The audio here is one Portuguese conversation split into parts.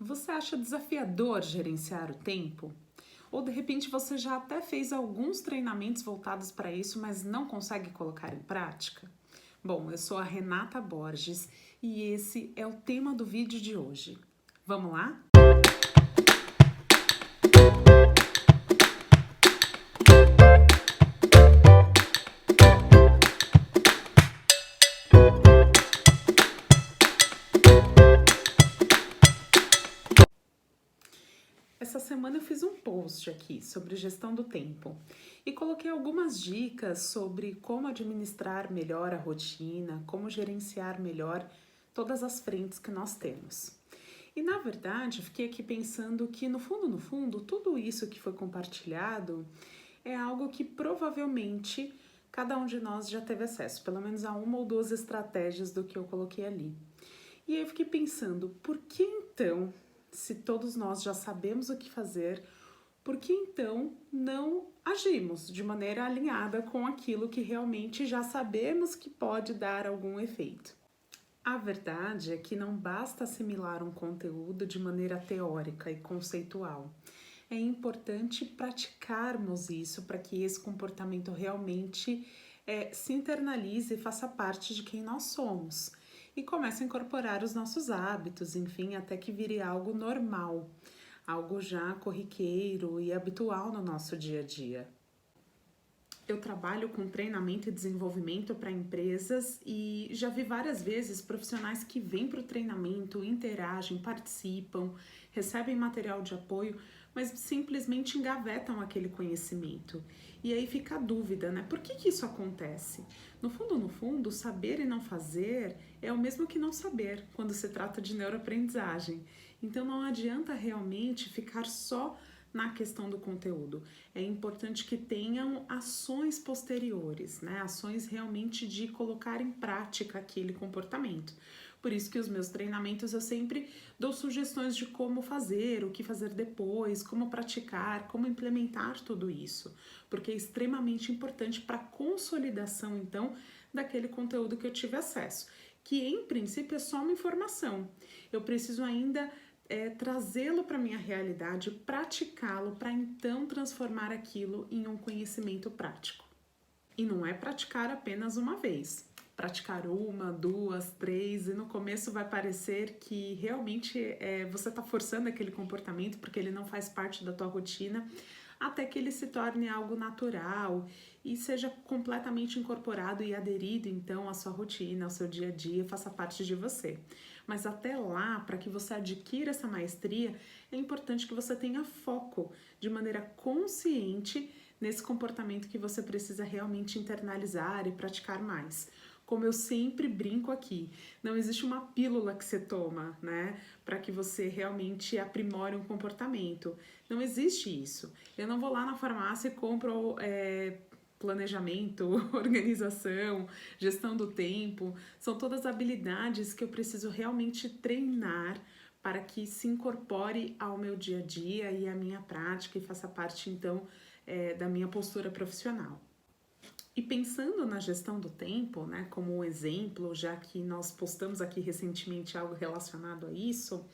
Você acha desafiador gerenciar o tempo? Ou de repente você já até fez alguns treinamentos voltados para isso, mas não consegue colocar em prática? Bom, eu sou a Renata Borges e esse é o tema do vídeo de hoje. Vamos lá? Essa semana eu fiz um post aqui sobre gestão do tempo e coloquei algumas dicas sobre como administrar melhor a rotina, como gerenciar melhor todas as frentes que nós temos. E na verdade, eu fiquei aqui pensando que no fundo, tudo isso que foi compartilhado é algo que provavelmente cada um de nós já teve acesso, pelo menos a uma ou duas estratégias do que eu coloquei ali. E aí eu fiquei pensando, por que então, se todos nós já sabemos o que fazer, por que então não agimos de maneira alinhada com aquilo que realmente já sabemos que pode dar algum efeito? A verdade é que não basta assimilar um conteúdo de maneira teórica e conceitual. É importante praticarmos isso para que esse comportamento realmente se internalize e faça parte de quem nós somos. E comece a incorporar os nossos hábitos, enfim, até que vire algo normal, algo já corriqueiro e habitual no nosso dia a dia. Eu trabalho com treinamento e desenvolvimento para empresas e já vi várias vezes profissionais que vêm para o treinamento, interagem, participam, recebem material de apoio, mas simplesmente engavetam aquele conhecimento. E aí fica a dúvida, né? Por que isso acontece? No fundo, saber e não fazer é o mesmo que não saber quando se trata de neuroaprendizagem. Então não adianta realmente ficar só na questão do conteúdo. É importante que tenham ações posteriores, né? Ações realmente de colocar em prática aquele comportamento. Por isso que os meus treinamentos eu sempre dou sugestões de como fazer, o que fazer depois, como praticar, como implementar tudo isso, porque é extremamente importante para a consolidação, então, daquele conteúdo que eu tive acesso, que em princípio é só uma informação. Eu preciso ainda trazê-lo para a minha realidade, praticá-lo para então transformar aquilo em um conhecimento prático. E não é praticar apenas uma vez. Praticar uma, duas, três, e no começo vai parecer que realmente você está forçando aquele comportamento porque ele não faz parte da tua rotina, até que ele se torne algo natural e seja completamente incorporado e aderido então à sua rotina, ao seu dia a dia, faça parte de você. Mas até lá, para que você adquira essa maestria, é importante que você tenha foco de maneira consciente nesse comportamento que você precisa realmente internalizar e praticar mais. Como eu sempre brinco aqui, não existe uma pílula que você toma, né, para que você realmente aprimore um comportamento. Não existe isso. Eu não vou lá na farmácia e compro planejamento, organização, gestão do tempo. São todas habilidades que eu preciso realmente treinar para que se incorpore ao meu dia a dia e à minha prática e faça parte, então, da minha postura profissional. E pensando na gestão do tempo, né, como um exemplo, já que nós postamos aqui recentemente algo relacionado a isso,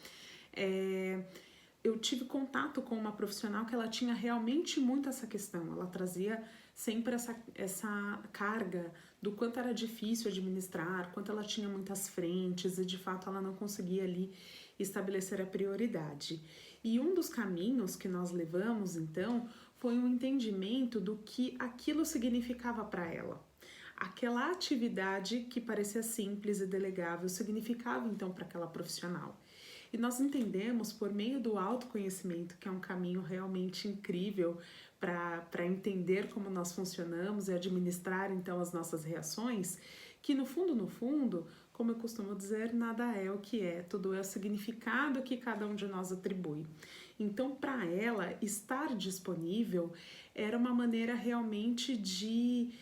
eu tive contato com uma profissional que ela tinha realmente muito essa questão, ela trazia sempre essa carga do quanto era difícil administrar, quanto ela tinha muitas frentes e de fato ela não conseguia ali estabelecer a prioridade. E um dos caminhos que nós levamos então foi um entendimento do que aquilo significava para ela. Aquela atividade que parecia simples e delegável significava então para aquela profissional. E nós entendemos por meio do autoconhecimento, que é um caminho realmente incrível para entender como nós funcionamos e administrar então as nossas reações, que no fundo, como eu costumo dizer, nada é o que é, tudo é o significado que cada um de nós atribui. Então, para ela, estar disponível era uma maneira realmente de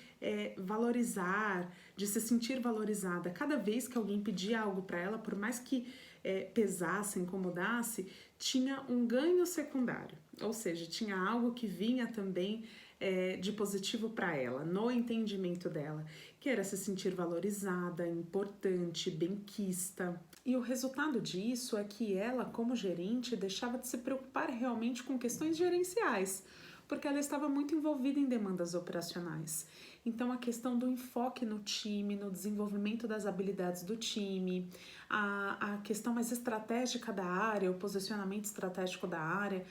valorizar, de se sentir valorizada. Cada vez que alguém pedia algo para ela, por mais que pesasse, incomodasse, tinha um ganho secundário, ou seja, tinha algo que vinha também de positivo para ela, no entendimento dela, que era se sentir valorizada, importante, benquista. E o resultado disso é que ela, como gerente, deixava de se preocupar realmente com questões gerenciais, porque ela estava muito envolvida em demandas operacionais. Então, a questão do enfoque no time, no desenvolvimento das habilidades do time, a questão mais estratégica da área, o posicionamento estratégico da área.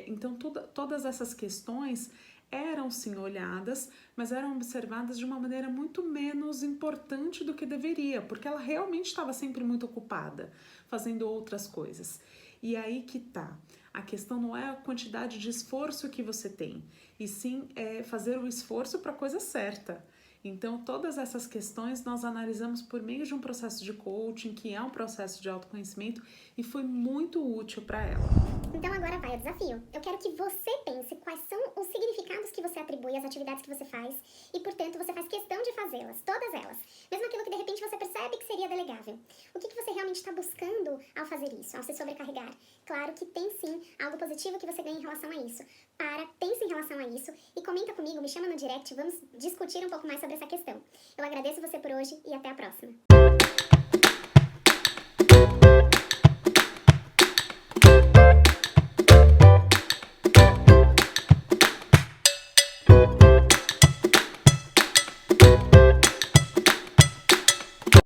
Então, todas essas questões eram sim olhadas, mas eram observadas de uma maneira muito menos importante do que deveria, porque ela realmente estava sempre muito ocupada, fazendo outras coisas. E aí que tá. A questão não é a quantidade de esforço que você tem, e sim fazer o esforço para a coisa certa. Então, todas essas questões nós analisamos por meio de um processo de coaching, que é um processo de autoconhecimento, e foi muito útil para ela. Então agora vai o desafio. Eu quero que você pense quais são os significados que você atribui às atividades que você faz e, portanto, você faz questão de fazê-las, todas elas. Mesmo aquilo que de repente você percebe que seria delegável. O que você realmente está buscando ao fazer isso, ao se sobrecarregar? Claro que tem sim algo positivo que você ganha em relação a isso. Pense em relação a isso e comenta comigo, me chama no direct, vamos discutir um pouco mais sobre essa questão. Eu agradeço você por hoje e até a próxima.